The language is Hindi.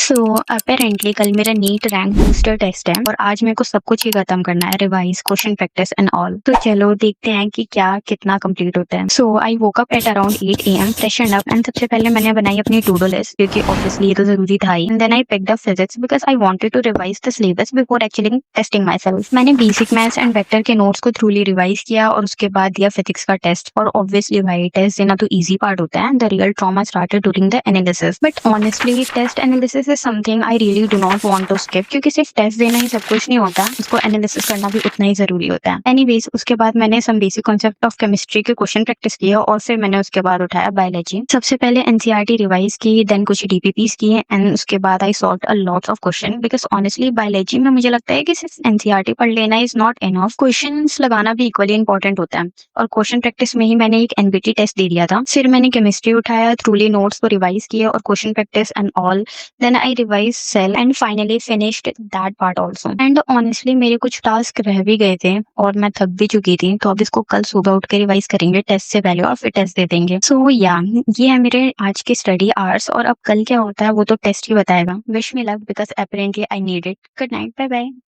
सो अपेरेंटली कल मेरा नीट रैंक बूस्टर टेस्ट है और आज मेरे को सब कुछ ही खत्म करना है, revise, question practice and all. तो चलो देखते हैं कि क्या कितना कंप्लीट होता है। So I woke up at around 8 AM, freshen up and सबसे पहले मैंने बनाई अपनी टू डू लिस्ट क्योंकि ऑब्वियसली ये तो जरूरी था ही। And then I picked up physics because I wanted to revise the syllabus before actually testing myself. मैंने बेसिक मैथ्स एंड वेक्टर के नोट्स को थ्रूली रिवाइज किया और उसके बाद दिया फिजिक्स का टेस्ट। और ऑब्वियसली भाई टेस्ट देना तो ईजी पार्ट होता है, the real trauma started during the analysis. But honestly test analysis is something I really do not want to skip, क्योंकि सिर्फ टेस्ट देना ही सब कुछ नहीं होता, उसको एनालिसिस करना भी उतना ही जरूरी होता है। एनीवेज उसके बाद मैंने some basic concept of chemistry के क्वेश्चन प्रैक्टिस किया और फिर मैंने उसके बाद उठाया बायोलॉजी। सबसे पहले एनसीईआरटी रिवाइज की, देन कुछ डीपीपीस किए एंड उसके बाद I solved a lot of question because honestly biology में मुझे लगता है कि सिर्फ एनसीईआरटी पढ़ लेना इज नॉट इनफ, क्वेश्चंस लगाना भी इक्वली इंपॉर्टेंट होता है। और क्वेश्चन प्रैक्टिस में ही मैंने एक एनबीटी टेस्ट दे दिया था। फिर मैंने केमिस्ट्री उठाया, थ्रूली नोट्स को रिवाइज किया और question practice and all. Then I revise cell and finally finished that part also. And honestly मेरे कुछ टास्क रह भी गए थे और मैं थक भी चुकी थी, तो अब इसको कल सुबह उठ के रिवाइज करेंगे टेस्ट से पहले और फिर टेस्ट दे देंगे। सो या ये है मेरे आज के स्टडी आवर्स और अब कल क्या होता है वो तो टेस्ट ही बताएगा। Wish me luck because apparently I need it. Good night, bye bye.